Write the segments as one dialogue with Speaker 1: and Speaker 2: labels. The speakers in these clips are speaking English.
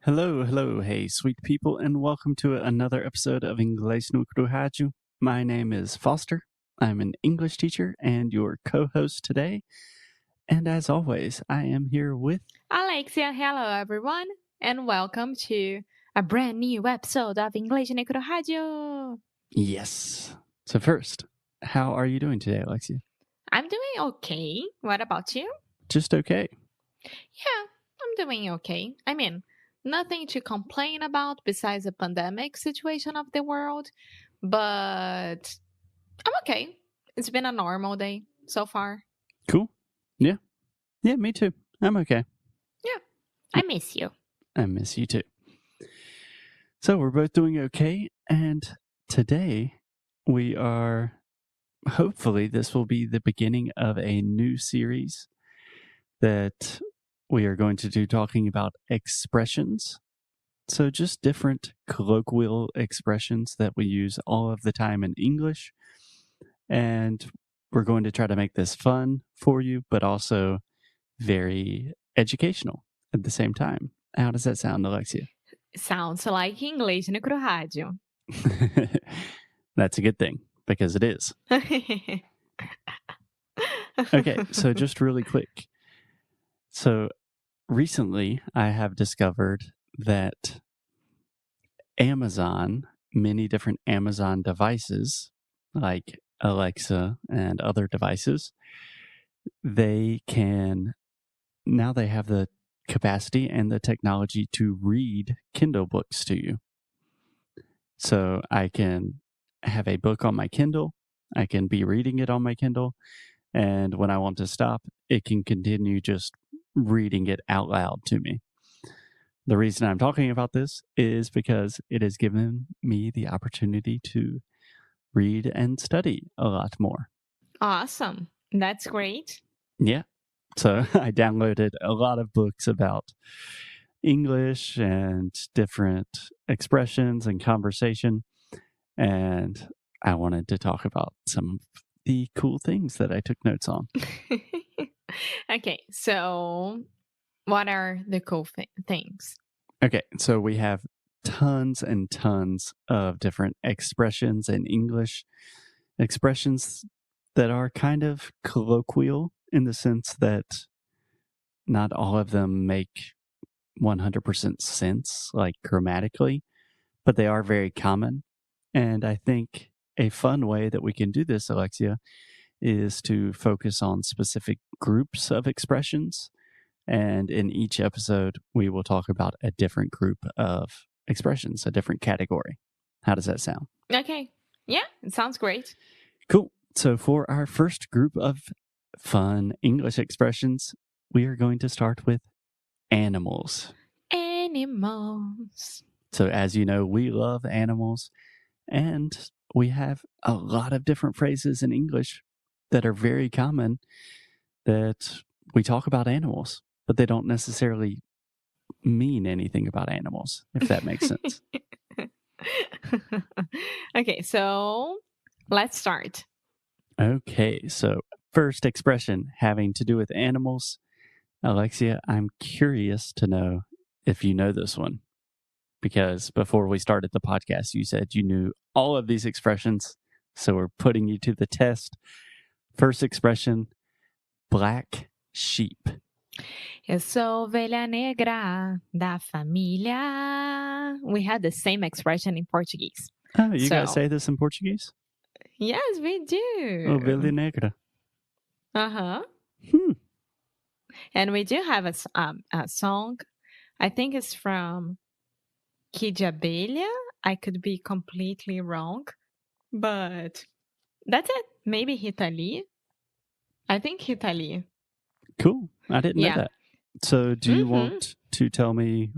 Speaker 1: Hello, hello, hey, sweet people, and welcome to another episode of Inglês no Rádio. My name is Foster. I'm an English teacher and your co-host today. And as always, I am here with
Speaker 2: Alexia. Hello, everyone, and welcome to a brand new episode of Inglês no Rádio.
Speaker 1: Yes. So first, how are you doing today, Alexia?
Speaker 2: I'm doing okay. What about you?
Speaker 1: Just okay.
Speaker 2: Yeah, I'm doing okay. I mean, nothing to complain about besides the pandemic situation of the world, but I'm okay. It's been a normal day so far.
Speaker 1: Cool. Yeah. Yeah, me too. I'm okay.
Speaker 2: Yeah, I miss you.
Speaker 1: I miss you too. So we're both doing okay, and today hopefully this will be the beginning of a new series that we are going to do talking about expressions. So just different colloquial expressions that we use all of the time in English. And we're going to try to make this fun for you, but also very educational at the same time. How does that sound, Alexia?
Speaker 2: Sounds like Inglês no Rádio.
Speaker 1: That's a good thing, because it is. Okay, so just really quick. So recently I have discovered that many different Amazon devices, like Alexa and other devices, they have the capacity and the technology to read Kindle books to you. So I can have a book on my Kindle, I can be reading it on my Kindle, and when I want to stop, it can continue just reading it out loud to me. The reason I'm talking about this is because it has given me the opportunity to read and study a lot more.
Speaker 2: Awesome. That's great.
Speaker 1: Yeah. So I downloaded a lot of books about English and different expressions and conversation. And I wanted to talk about some of the cool things that I took notes on.
Speaker 2: Okay, so what are the cool things?
Speaker 1: Okay, so we have tons and tons of different expressions in English, expressions that are kind of colloquial in the sense that not all of them make 100% sense, like grammatically, but they are very common. And I think a fun way that we can do this, Alexia, is to focus on specific groups of expressions. And in each episode, we will talk about a different group of expressions, a different category. How does that sound?
Speaker 2: Okay. Yeah, it sounds great.
Speaker 1: Cool. So for our first group of fun English expressions, we are going to start with animals.
Speaker 2: Animals.
Speaker 1: So as you know, we love animals, and we have a lot of different phrases in English that are very common that we talk about animals, but they don't necessarily mean anything about animals, if that makes sense.
Speaker 2: Okay, so let's start.
Speaker 1: Okay, so first expression having to do with animals. Alexia, I'm curious to know if you know this one, because before we started the podcast, you said you knew all of these expressions, so we're putting you to the test. First expression, black sheep.
Speaker 2: Eu sou ovelha negra da família. We had the same expression in Portuguese.
Speaker 1: Oh, you guys say this in Portuguese?
Speaker 2: Yes, we do.
Speaker 1: Ovelha negra.
Speaker 2: Uh-huh. And we do have a song. I think it's from Kid Abelha. I could be completely wrong, but that's it. Maybe Rita Lee. I think Rita Lee.
Speaker 1: Cool. I didn't know that. So do you want to tell me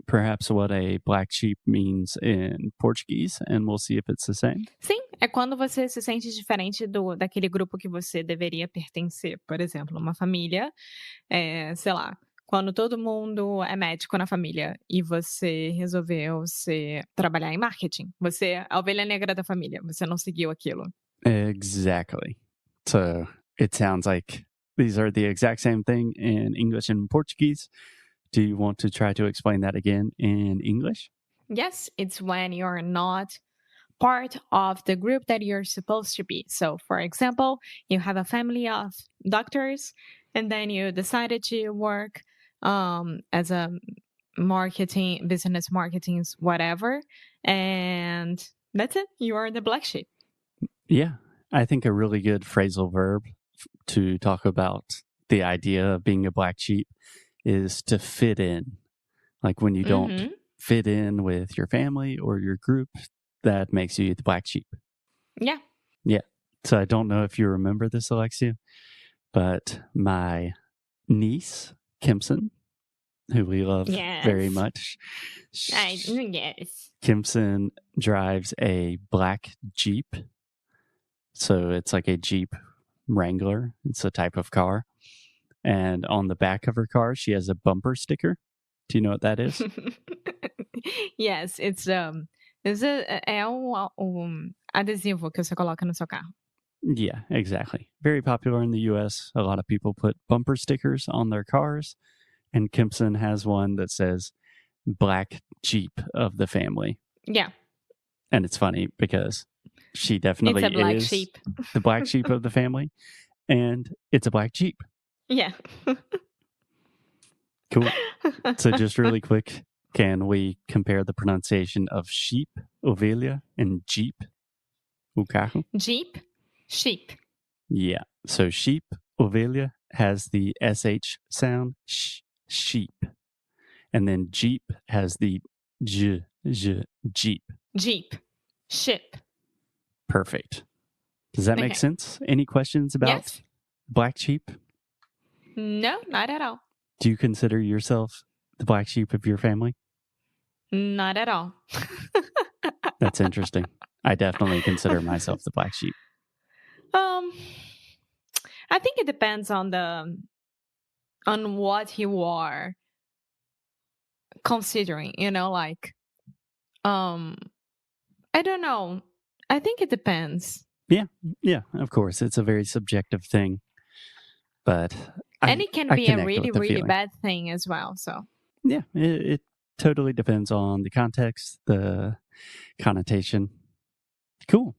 Speaker 1: perhaps what a black sheep means in Portuguese, and we'll see if it's the same?
Speaker 2: Sim, é quando você se sente diferente daquele grupo que você deveria pertencer. Por exemplo, uma família, sei lá, quando todo mundo é médico na família e você resolveu trabalhar em marketing, você é a ovelha negra da família, você não seguiu aquilo.
Speaker 1: Exactly. So it sounds like these are the exact same thing in English and Portuguese. Do you want to try to explain that again in English?
Speaker 2: Yes, it's when you're not part of the group that you're supposed to be. So, for example, you have a family of doctors, and then you decided to work as a business marketing, whatever, and that's it. You are the black sheep.
Speaker 1: Yeah, I think a really good phrasal verb to talk about the idea of being a black sheep is to fit in. Like when you don't fit in with your family or your group, that makes you the black sheep.
Speaker 2: Yeah.
Speaker 1: Yeah. So I don't know if you remember this, Alexia, but my niece, Kimson, who we love very much.
Speaker 2: Yes.
Speaker 1: Kimson drives a black Jeep. So it's like a Jeep Wrangler. It's a type of car. And on the back of her car, she has a bumper sticker. Do you know what that is?
Speaker 2: Yes, it's é adesivo que você coloca no seu carro.
Speaker 1: Yeah, exactly. Very popular in the US. A lot of people put bumper stickers on their cars. And Kimson has one that says black Jeep of the family.
Speaker 2: Yeah.
Speaker 1: And it's funny because she definitely
Speaker 2: It's a black
Speaker 1: is
Speaker 2: sheep.
Speaker 1: the black sheep of the family. And it's a black Jeep.
Speaker 2: Yeah.
Speaker 1: Cool. So just really quick, can we compare the pronunciation of sheep, ovelha, and Jeep, o carro?
Speaker 2: Jeep, sheep.
Speaker 1: Yeah. So sheep, ovelha has the SH sound, sheep. And then Jeep has the Jeep.
Speaker 2: Jeep, ship.
Speaker 1: Perfect. Does that make sense? Any questions about black sheep?
Speaker 2: No, not at all.
Speaker 1: Do you consider yourself the black sheep of your family?
Speaker 2: Not at all.
Speaker 1: That's interesting. I definitely consider myself the black sheep.
Speaker 2: I think it depends on what you are considering, like I don't know. I think it depends.
Speaker 1: Yeah, of course. It's a very subjective thing. But
Speaker 2: it can be a really, really bad thing as well. So
Speaker 1: yeah, it totally depends on the context, the connotation. Cool.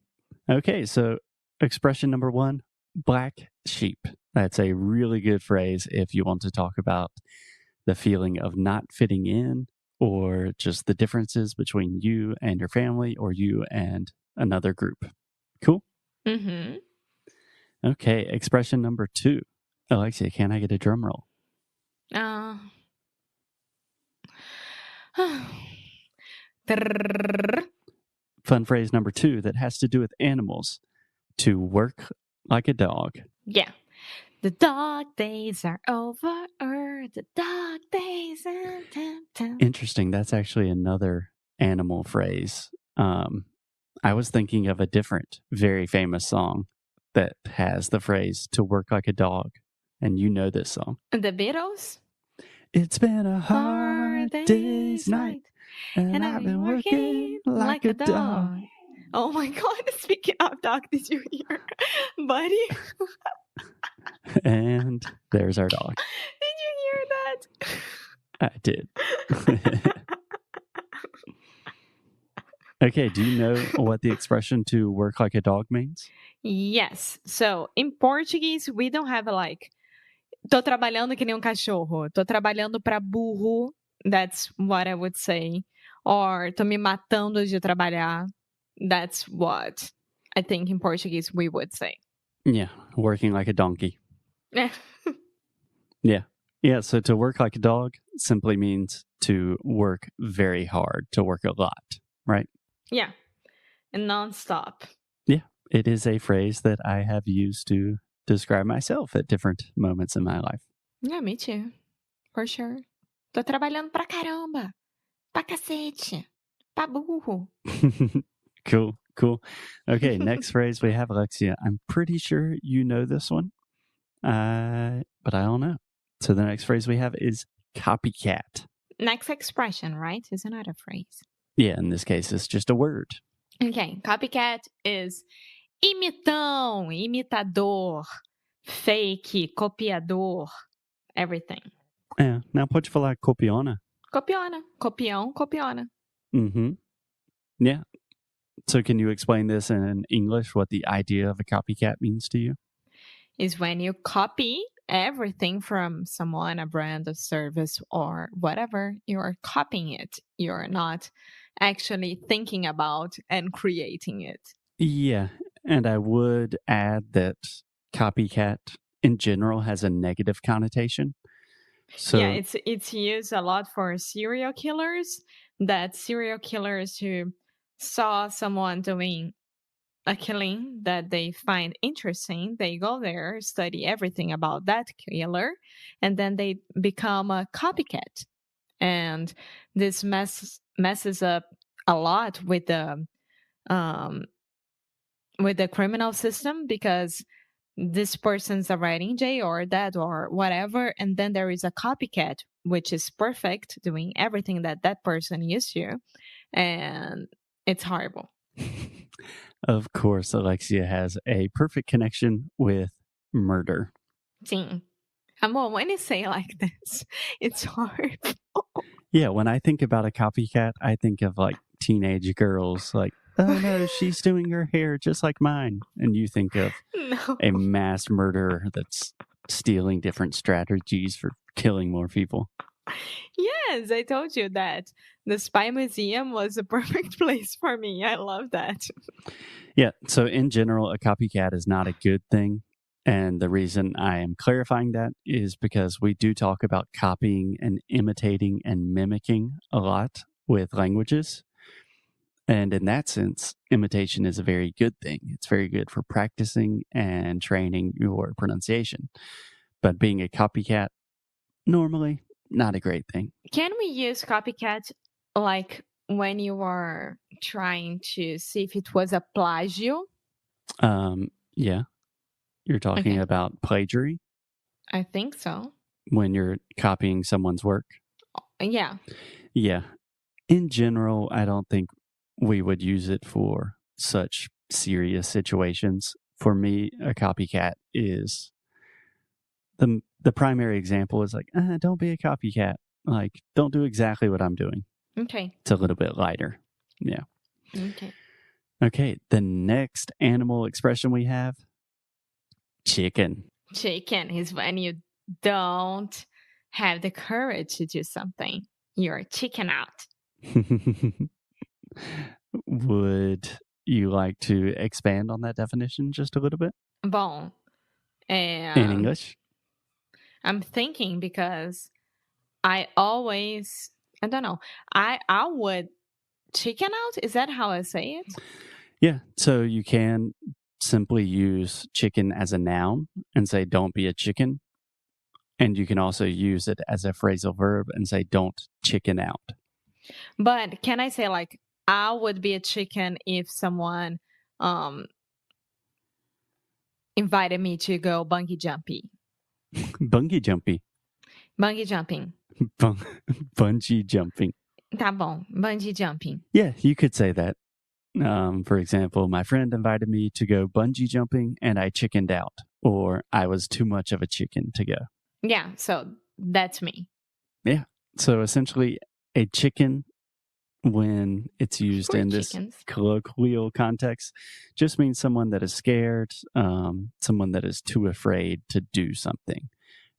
Speaker 1: Okay, so expression number 1, black sheep. That's a really good phrase if you want to talk about the feeling of not fitting in or just the differences between you and your family or you and another group. Cool?
Speaker 2: Mm-hmm.
Speaker 1: Okay, expression number 2. Alexia, can I get a drum roll? Fun phrase number 2 that has to do with animals. To work like a dog.
Speaker 2: Yeah. The dog days are over. The dog days are...
Speaker 1: Interesting. That's actually another animal phrase. I was thinking of a different, very famous song that has the phrase to work like a dog. And you know this song.
Speaker 2: The Beatles?
Speaker 1: It's been a hard day's night, and I've been working like a dog.
Speaker 2: Oh my God, speaking of dog, did you hear Buddy?
Speaker 1: And there's our dog.
Speaker 2: Did you hear that?
Speaker 1: I did. Okay, do you know what the expression to work like a dog means?
Speaker 2: Yes. So in Portuguese, we don't have tô trabalhando que nem cachorro. Tô trabalhando pra burro. That's what I would say. Or tô me matando de trabalhar. That's what I think in Portuguese we would say.
Speaker 1: Yeah, working like a donkey.
Speaker 2: Yeah.
Speaker 1: Yeah, so to work like a dog simply means to work very hard, to work a lot, right?
Speaker 2: Yeah, and nonstop.
Speaker 1: Yeah, it is a phrase that I have used to describe myself at different moments in my life.
Speaker 2: Yeah, me too. For sure. Tô trabalhando pra caramba. Pra cacete. Pra burro.
Speaker 1: Cool. Okay, next phrase we have, Alexia. I'm pretty sure you know this one, but I don't know. So the next phrase we have is copycat.
Speaker 2: Next expression, right? Is another phrase.
Speaker 1: Yeah, in this case, it's just a word.
Speaker 2: Okay, copycat is imitão, imitador, fake, copiador, everything.
Speaker 1: É, now pode falar copiona.
Speaker 2: Copiona. Copião, copiona.
Speaker 1: Mm-hmm. Yeah. So can you explain this in English, what the idea of a copycat means to you?
Speaker 2: Is when you copy everything from someone, a brand, a service, or whatever, you're copying it. You're not actually thinking about and creating it.
Speaker 1: Yeah, and I would add that copycat in general has a negative connotation. So
Speaker 2: Yeah, it's used a lot for serial killers. That serial killers who saw someone doing a killing that they find interesting, they go there, study everything about that killer, and then they become a copycat. And this messes up a lot um, with the criminal system because this person's already in jail or dead or whatever, and then there is a copycat which is perfect, doing everything that that person used to, and it's horrible.
Speaker 1: of course, Alexia has a perfect connection with murder.
Speaker 2: Sim. Amor, when you say like this, it's hard.
Speaker 1: Yeah, when I think about a copycat, I think of like teenage girls, like, oh no, she's doing her hair just like mine. And you think of
Speaker 2: No.
Speaker 1: a mass murderer that's stealing different strategies for killing more people.
Speaker 2: Yes, I told you that. The Spy Museum was a perfect place for me. I love that.
Speaker 1: Yeah, so in general, a copycat is not a good thing. And the reason I am clarifying that is because we do talk about copying and imitating and mimicking a lot with languages. And in that sense, imitation is a very good thing. It's very good for practicing and training your pronunciation. But being a copycat, normally, not a great thing.
Speaker 2: Can we use copycat like when you are trying to see if it was a plagio?
Speaker 1: Yeah, you're talking
Speaker 2: Okay.
Speaker 1: about plagiary
Speaker 2: I think so.
Speaker 1: when you're copying someone's work.
Speaker 2: Yeah.
Speaker 1: Yeah. In general, I don't think we would use it for such serious situations. For me, a copycat is the primary example is like, don't be a copycat. Like, don't do exactly what I'm doing.
Speaker 2: Okay.
Speaker 1: It's a little bit lighter. Yeah.
Speaker 2: Okay.
Speaker 1: Okay. The next animal expression we have, chicken.
Speaker 2: Chicken is when you don't have the courage to do something. You're chicken out.
Speaker 1: Would you like to expand on that definition just a little bit
Speaker 2: Bom,
Speaker 1: in English?
Speaker 2: I'm thinking because I don't know, I would chicken out. Is that how I say it?
Speaker 1: Yeah. So you can simply use chicken as a noun and say, don't be a chicken. And you can also use it as a phrasal verb and say, don't chicken out.
Speaker 2: But can I say like, I would be a chicken if someone invited me to go bungee jumping.
Speaker 1: Bungee jumping.
Speaker 2: Bungee jumping.
Speaker 1: Bungee jumping.
Speaker 2: Tá bom, bungee jumping.
Speaker 1: Yeah, you could say that. For example, my friend invited me to go bungee jumping and I chickened out, or I was too much of a chicken to go.
Speaker 2: Yeah, so that's me.
Speaker 1: Yeah. So essentially, a chicken, when it's used
Speaker 2: We're
Speaker 1: in this
Speaker 2: chickens.
Speaker 1: colloquial context, just means someone that is scared, someone that is too afraid to do something.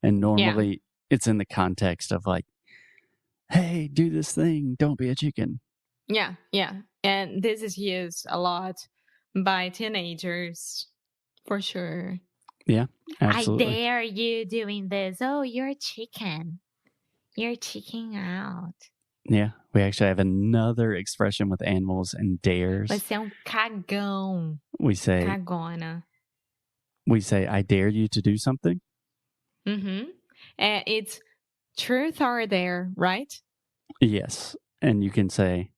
Speaker 1: And normally it's in the context of like, hey, do this thing, don't be a chicken.
Speaker 2: Yeah, yeah. And this is used a lot by teenagers, for sure.
Speaker 1: Yeah, absolutely.
Speaker 2: I dare you doing this. Oh, you're a chicken. You're chicking out.
Speaker 1: Yeah, we actually have another expression with animals and dares.
Speaker 2: Você cagão.
Speaker 1: We say,
Speaker 2: Cagona.
Speaker 1: I dare you to do something.
Speaker 2: Mm-hmm. And it's truth or dare, right?
Speaker 1: Yes. And you can say,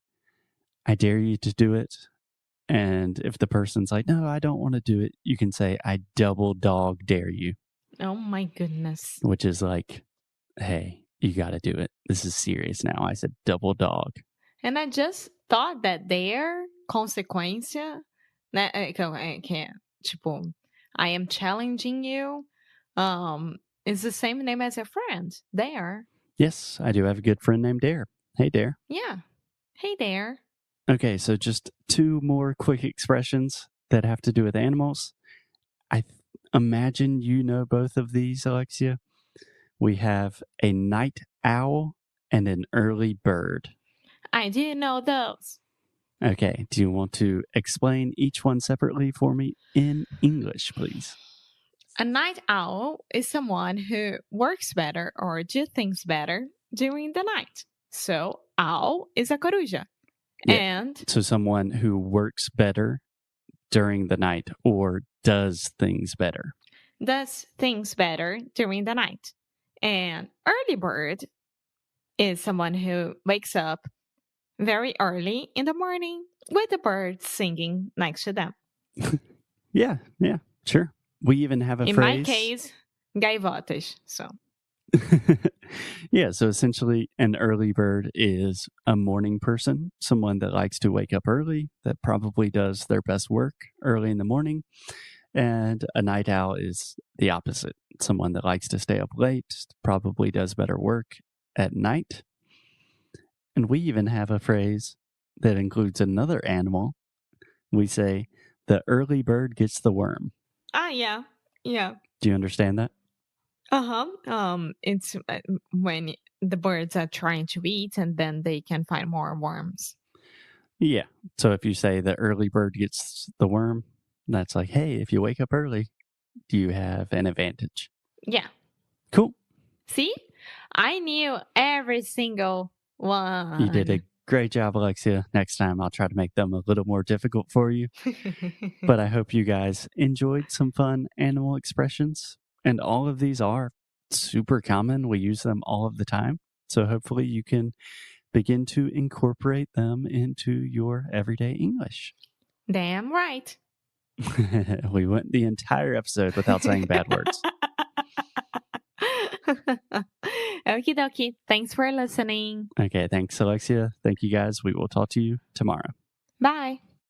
Speaker 1: I dare you to do it. And if the person's like, no, I don't want to do it, you can say, I double dog dare you.
Speaker 2: Oh my goodness.
Speaker 1: Which is like, hey, you got to do it. This is serious now. I said double dog.
Speaker 2: And I just thought that dare, consequência, né? Que é, tipo, I am challenging you. It's the same name as your friend, Dare.
Speaker 1: Yes, I do have a good friend named Dare. Hey, Dare.
Speaker 2: Yeah. Hey, Dare.
Speaker 1: Okay, so just two more quick expressions that have to do with animals. I imagine you know both of these, Alexia. We have a night owl and an early bird.
Speaker 2: I do know those.
Speaker 1: Okay, do you want to explain each one separately for me in English, please?
Speaker 2: A night owl is someone who works better or do things better during the night. So, owl is a coruja.
Speaker 1: Yeah.
Speaker 2: And
Speaker 1: So someone who works better during the night or does things better.
Speaker 2: does things better during the night. And early bird is someone who wakes up very early in the morning with the birds singing next to them.
Speaker 1: Yeah, sure. We even have a
Speaker 2: In
Speaker 1: phrase.
Speaker 2: my case, gaivotas. So,
Speaker 1: Yeah, so essentially an early bird is a morning person, someone that likes to wake up early, that probably does their best work early in the morning. And a night owl is the opposite, someone that likes to stay up late, probably does better work at night. And we even have a phrase that includes another animal. We say, the early bird gets the worm.
Speaker 2: yeah.
Speaker 1: Do you understand that?
Speaker 2: It's when the birds are trying to eat and then they can find more worms.
Speaker 1: Yeah. So if you say the early bird gets the worm, that's like, hey, if you wake up early, you have an advantage.
Speaker 2: Yeah.
Speaker 1: Cool.
Speaker 2: See? I knew every single one.
Speaker 1: You did a great job, Alexia. Next time I'll try to make them a little more difficult for you. But I hope you guys enjoyed some fun animal expressions. And all of these are super common. We use them all of the time. So hopefully you can begin to incorporate them into your everyday English.
Speaker 2: Damn right.
Speaker 1: We went the entire episode without saying bad words.
Speaker 2: Okie dokie. Thanks for listening.
Speaker 1: Okay, thanks, Alexia. Thank you guys. We will talk to you tomorrow.
Speaker 2: Bye.